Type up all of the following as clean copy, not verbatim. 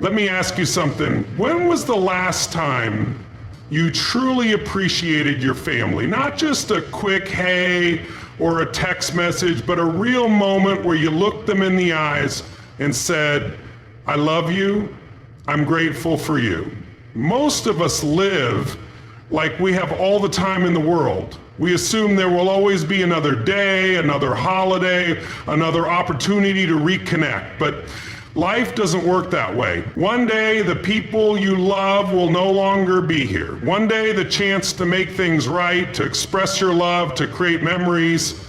Let me ask you something. When was the last time you truly appreciated your family? Not just a quick hey or a text message, but a real moment where you looked them in the eyes and said, I love you, I'm grateful for you. Most of us live like we have all the time in the world. We assume there will always be another day, another holiday, another opportunity to reconnect, but life doesn't work that way. One day, the people you love will no longer be here. One day, the chance to make things right, to express your love, to create memories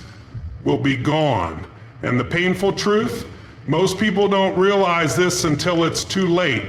will be gone. And the painful truth, most people don't realize this until it's too late.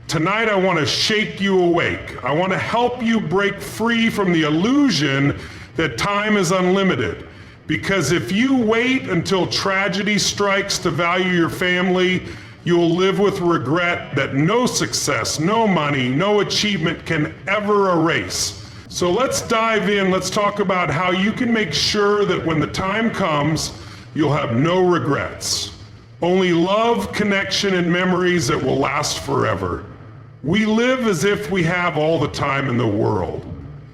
Tonight, I want to shake you awake. I want to help you break free from the illusion that time is unlimited. Because if you wait until tragedy strikes to value your family, you'll live with regret that no success, no money, no achievement can ever erase. So let's dive in. Let's talk about how you can make sure that when the time comes, you'll have no regrets. Only love, connection, and memories that will last forever. We live as if we have all the time in the world.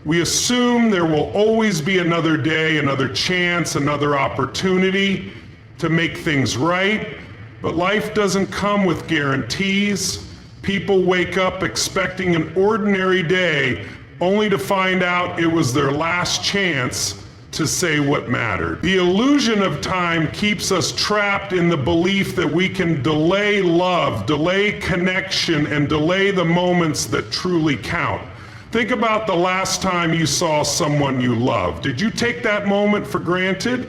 We assume there will always be another day, another chance, another opportunity to make things right. But life doesn't come with guarantees. People wake up expecting an ordinary day, only to find out it was their last chance to say what mattered. The illusion of time keeps us trapped in the belief that we can delay love, delay connection, and delay the moments that truly count. Think about the last time you saw someone you loved. Did you take that moment for granted?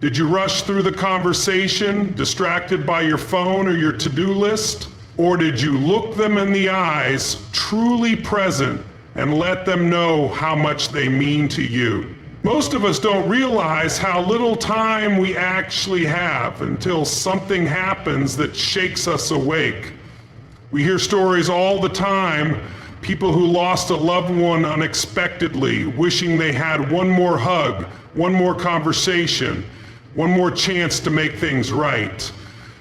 Did you rush through the conversation, distracted by your phone or your to-do list? Or did you look them in the eyes, truly present, and let them know how much they mean to you? Most of us don't realize how little time we actually have until something happens that shakes us awake. We hear stories all the time. People who lost a loved one unexpectedly, wishing they had one more hug, one more conversation, one more chance to make things right.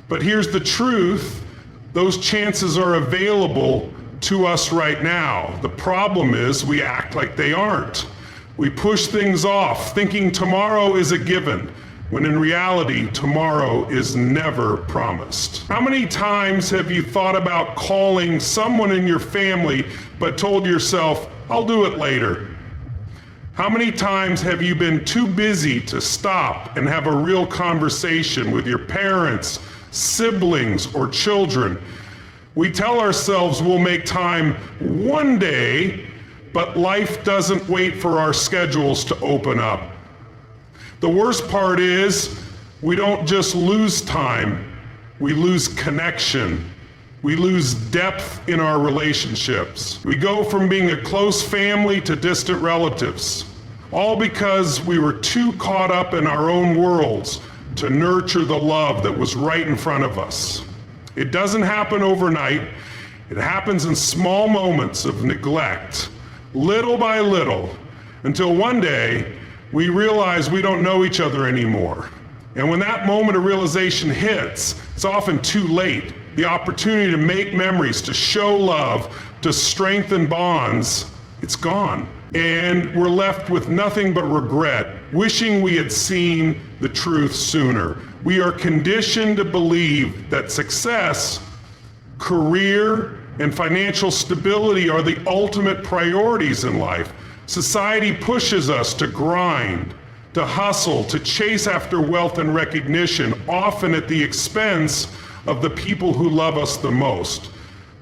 But here's the truth, those chances are available to us right now. The problem is we act like they aren't. We push things off, thinking tomorrow is a given, when in reality, tomorrow is never promised. How many times have you thought about calling someone in your family, but told yourself, I'll do it later? How many times have you been too busy to stop and have a real conversation with your parents, siblings, or children? We tell ourselves we'll make time one day, but life doesn't wait for our schedules to open up. The worst part is, we don't just lose time, we lose connection. We lose depth in our relationships. We go from being a close family to distant relatives, all because we were too caught up in our own worlds to nurture the love that was right in front of us. It doesn't happen overnight. It happens in small moments of neglect, little by little, until one day we realize we don't know each other anymore. And when that moment of realization hits, it's often too late. The opportunity to make memories, to show love, to strengthen bonds, it's gone. And we're left with nothing but regret, wishing we had seen the truth sooner. We are conditioned to believe that success, career, and financial stability are the ultimate priorities in life. Society pushes us to grind, to hustle, to chase after wealth and recognition, often at the expense of the people who love us the most.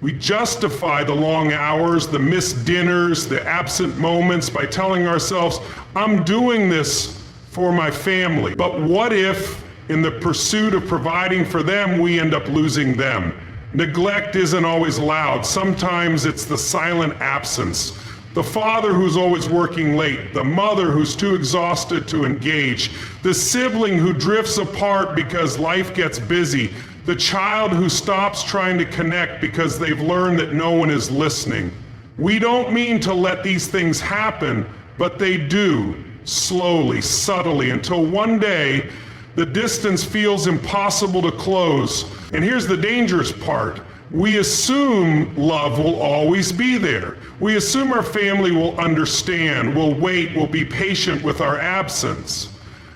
We justify the long hours, the missed dinners, the absent moments by telling ourselves, I'm doing this for my family. But what if, in the pursuit of providing for them, we end up losing them? Neglect isn't always loud. Sometimes it's the silent absence. The father who's always working late, the mother who's too exhausted to engage, the sibling who drifts apart because life gets busy, the child who stops trying to connect because they've learned that no one is listening. We don't mean to let these things happen, but they do, slowly, subtly, until one day the distance feels impossible to close. And here's the dangerous part. We assume love will always be there. We assume our family will understand, will wait, will be patient with our absence.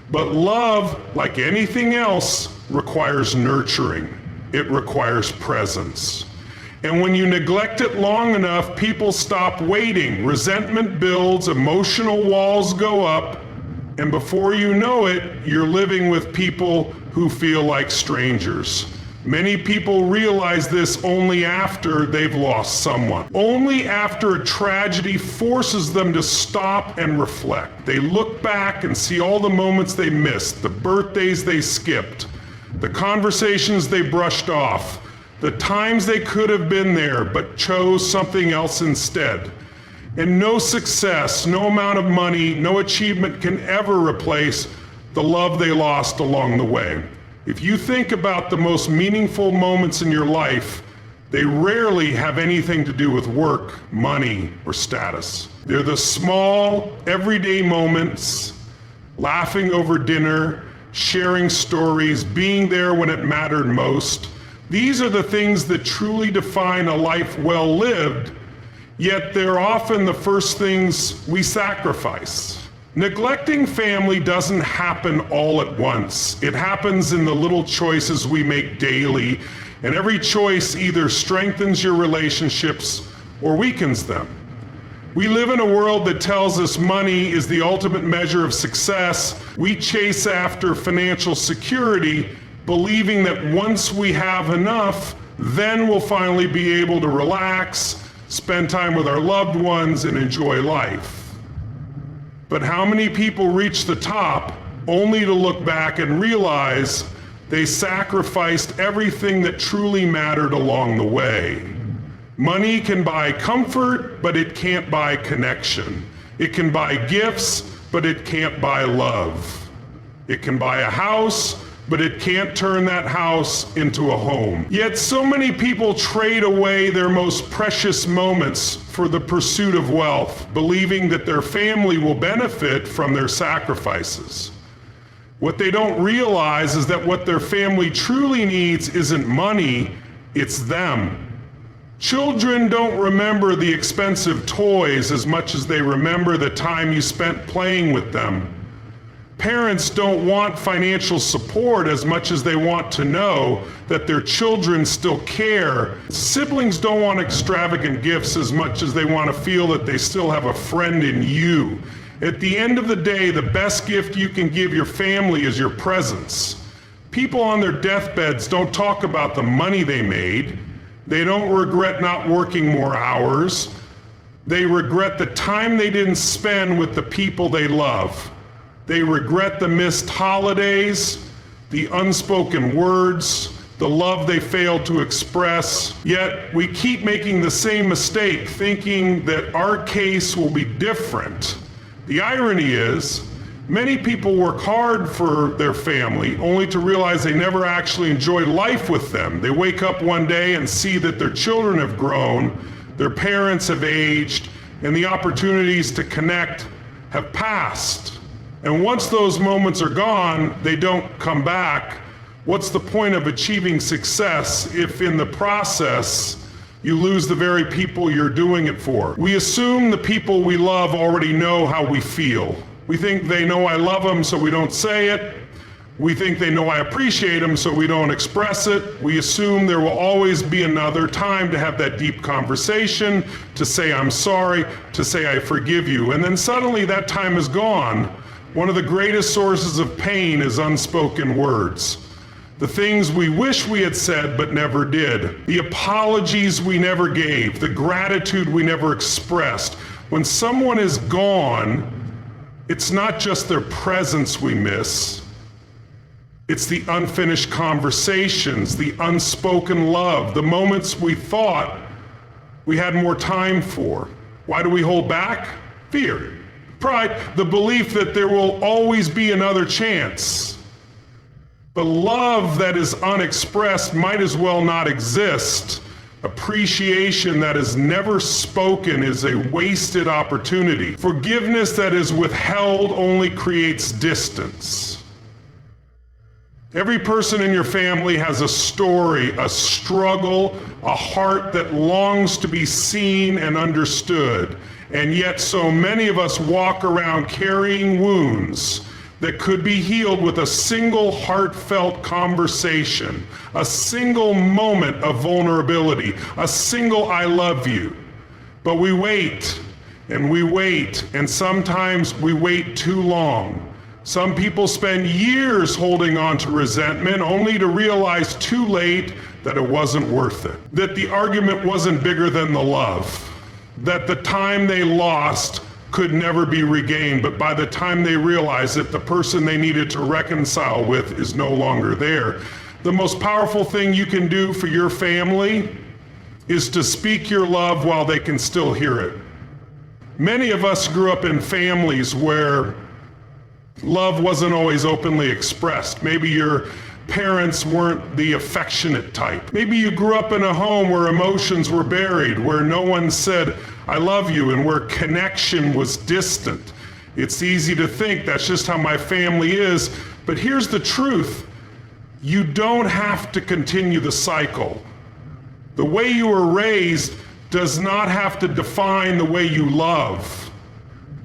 But love, like anything else, requires nurturing. It requires presence. And when you neglect it long enough, people stop waiting. Resentment builds, emotional walls go up, and before you know it, you're living with people who feel like strangers. Many people realize this only after they've lost someone. Only after a tragedy forces them to stop and reflect. They look back and see all the moments they missed, the birthdays they skipped, the conversations they brushed off, the times they could have been there but chose something else instead. And no success, no amount of money, no achievement can ever replace the love they lost along the way. If you think about the most meaningful moments in your life, they rarely have anything to do with work, money, or status. They're the small, everyday moments, laughing over dinner, sharing stories, being there when it mattered most. These are the things that truly define a life well lived, yet they're often the first things we sacrifice. Neglecting family doesn't happen all at once. It happens in the little choices we make daily, and every choice either strengthens your relationships or weakens them. We live in a world that tells us money is the ultimate measure of success. We chase after financial security, believing that once we have enough, then we'll finally be able to relax, spend time with our loved ones, and enjoy life. But how many people reach the top only to look back and realize they sacrificed everything that truly mattered along the way? Money can buy comfort, but it can't buy connection. It can buy gifts, but it can't buy love. It can buy a house, but it can't turn that house into a home. Yet so many people trade away their most precious moments for the pursuit of wealth, believing that their family will benefit from their sacrifices. What they don't realize is that what their family truly needs isn't money, it's them. Children don't remember the expensive toys as much as they remember the time you spent playing with them. Parents don't want financial support as much as they want to know that their children still care. Siblings don't want extravagant gifts as much as they want to feel that they still have a friend in you. At the end of the day, the best gift you can give your family is your presence. People on their deathbeds don't talk about the money they made. They don't regret not working more hours. They regret the time they didn't spend with the people they love. They regret the missed holidays, the unspoken words, the love they failed to express. Yet we keep making the same mistake, thinking that our case will be different. The irony is, many people work hard for their family only to realize they never actually enjoyed life with them. They wake up one day and see that their children have grown, their parents have aged, and the opportunities to connect have passed. And once those moments are gone, they don't come back. What's the point of achieving success if in the process you lose the very people you're doing it for? We assume the people we love already know how we feel. We think they know I love them, so we don't say it. We think they know I appreciate them, so we don't express it. We assume there will always be another time to have that deep conversation, to say I'm sorry, to say I forgive you. And then suddenly that time is gone. One of the greatest sources of pain is unspoken words. The things we wish we had said but never did. The apologies we never gave. The gratitude we never expressed. When someone is gone, it's not just their presence we miss. It's the unfinished conversations, the unspoken love, the moments we thought we had more time for. Why do we hold back? Fear. Pride, the belief that there will always be another chance. But love that is unexpressed might as well not exist. Appreciation that is never spoken is a wasted opportunity. Forgiveness that is withheld only creates distance. Every person in your family has a story, a struggle, a heart that longs to be seen and understood. And yet so many of us walk around carrying wounds that could be healed with a single heartfelt conversation, a single moment of vulnerability, a single I love you. But we wait, and sometimes we wait too long. Some people spend years holding on to resentment only to realize too late that it wasn't worth it, that the argument wasn't bigger than the love, that the time they lost could never be regained, but by the time they realize that the person they needed to reconcile with is no longer there. The most powerful thing you can do for your family is to speak your love while they can still hear it. Many of us grew up in families where love wasn't always openly expressed. Maybe your parents weren't the affectionate type. Maybe you grew up in a home where emotions were buried, where no one said, I love you, and where connection was distant. It's easy to think that's just how my family is, but here's the truth. You don't have to continue the cycle. The way you were raised does not have to define the way you love.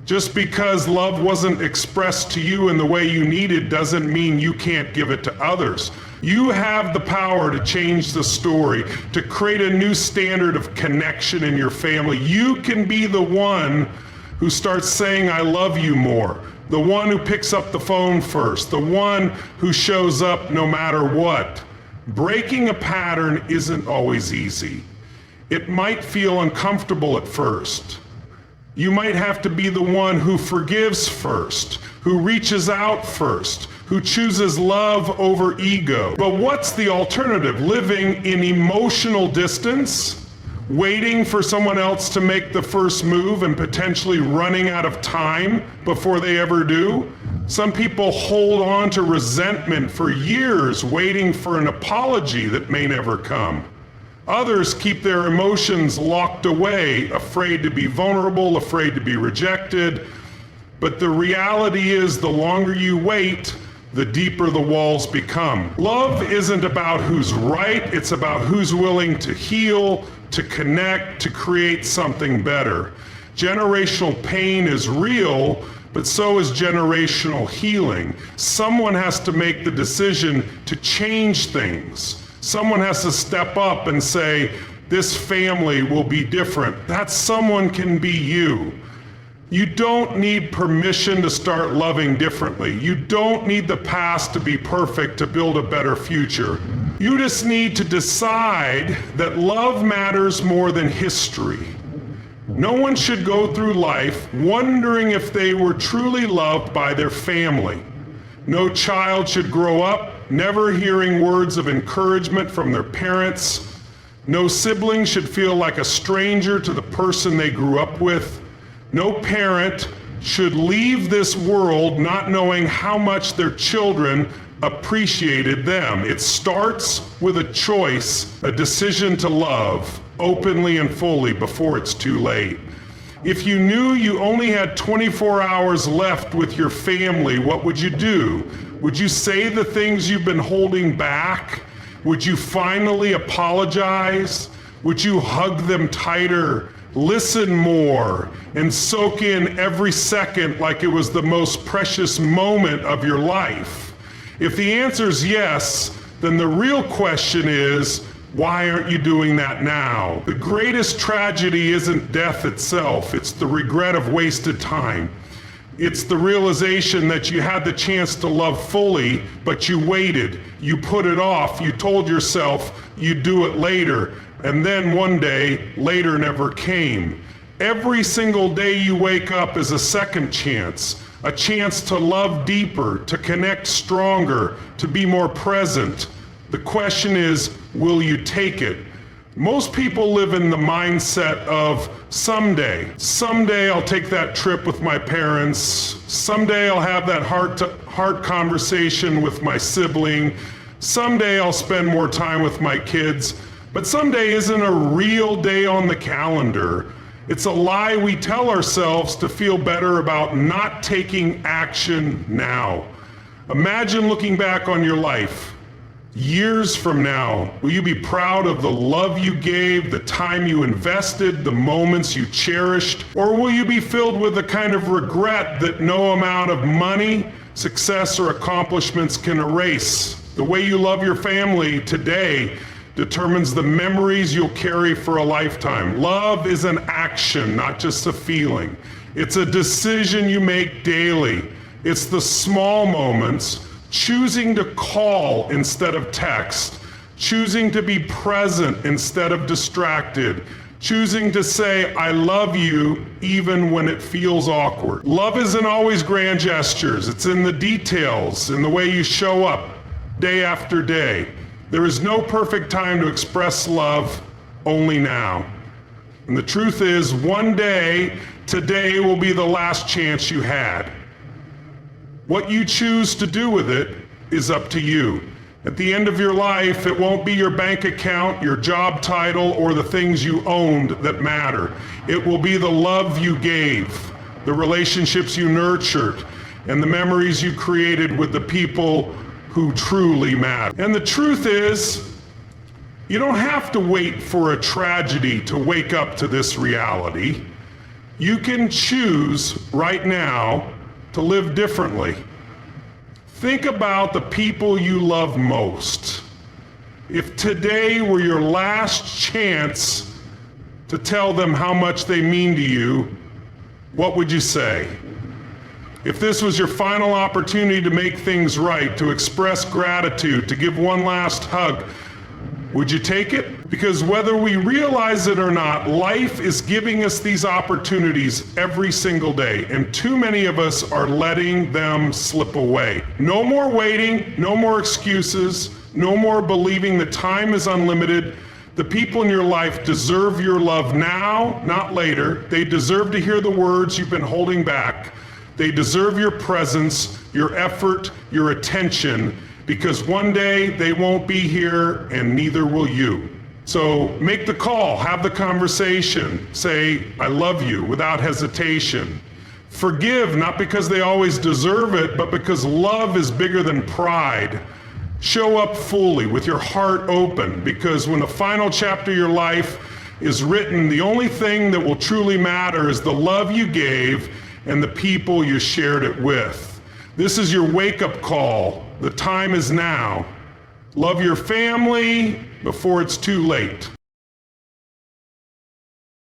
Just because love wasn't expressed to you in the way you needed doesn't mean you can't give it to others. You have the power to change the story, to create a new standard of connection in your family. You can be the one who starts saying, I love you more, the one who picks up the phone first, the one who shows up no matter what. Breaking a pattern isn't always easy. It might feel uncomfortable at first. You might have to be the one who forgives first, who reaches out first, who chooses love over ego. But what's the alternative? Living in emotional distance, waiting for someone else to make the first move and potentially running out of time before they ever do? Some people hold on to resentment for years, waiting for an apology that may never come. Others keep their emotions locked away, afraid to be vulnerable, afraid to be rejected. But the reality is, the longer you wait, the deeper the walls become. Love isn't about who's right, it's about who's willing to heal, to connect, to create something better. Generational pain is real, but so is generational healing. Someone has to make the decision to change things. Someone has to step up and say, this family will be different. That someone can be you. You don't need permission to start loving differently. You don't need the past to be perfect to build a better future. You just need to decide that love matters more than history. No one should go through life wondering if they were truly loved by their family. No child should grow up never hearing words of encouragement from their parents. No sibling should feel like a stranger to the person they grew up with. No parent should leave this world not knowing how much their children appreciated them. It starts with a choice, a decision to love openly and fully before it's too late. If you knew you only had 24 hours left with your family, what would you do? Would you say the things you've been holding back? Would you finally apologize? Would you hug them tighter, listen more, and soak in every second like it was the most precious moment of your life? If the answer is yes, then the real question is, why aren't you doing that now? The greatest tragedy isn't death itself, it's the regret of wasted time. It's the realization that you had the chance to love fully, but you waited, you put it off, you told yourself you'd do it later, and then one day, later never came. Every single day you wake up is a second chance, a chance to love deeper, to connect stronger, to be more present. The question is, will you take it? Most people live in the mindset of someday. Someday I'll take that trip with my parents. Someday I'll have that heart-to-heart conversation with my sibling. Someday I'll spend more time with my kids. But someday isn't a real day on the calendar. It's a lie we tell ourselves to feel better about not taking action now. Imagine looking back on your life. Years from now, will you be proud of the love you gave, the time you invested, the moments you cherished? Or will you be filled with a kind of regret that no amount of money, success, or accomplishments can erase? The way you love your family today determines the memories you'll carry for a lifetime. Love is an action, not just a feeling. It's a decision you make daily. It's the small moments, choosing to call instead of text, choosing to be present instead of distracted, choosing to say, I love you, even when it feels awkward. Love isn't always grand gestures. It's in the details, in the way you show up day after day. There is no perfect time to express love, only now. And the truth is, one day, today will be the last chance you had. What you choose to do with it is up to you. At the end of your life, it won't be your bank account, your job title, or the things you owned that matter. It will be the love you gave, the relationships you nurtured, and the memories you created with the people who truly matter. And the truth is, you don't have to wait for a tragedy to wake up to this reality. You can choose right now to live differently. Think about the people you love most. If today were your last chance to tell them how much they mean to you, what would you say? If this was your final opportunity to make things right, to express gratitude, to give one last hug, would you take it? Because whether we realize it or not, life is giving us these opportunities every single day, and too many of us are letting them slip away. No more waiting, no more excuses, no more believing that time is unlimited. The people in your life deserve your love now, not later. They deserve to hear the words you've been holding back. They deserve your presence, your effort, your attention, because one day they won't be here and neither will you. So make the call, have the conversation, say, I love you without hesitation. Forgive, not because they always deserve it, but because love is bigger than pride. Show up fully with your heart open, because when the final chapter of your life is written, the only thing that will truly matter is the love you gave and the people you shared it with. This is your wake-up call. The time is now. Love your family before it's too late.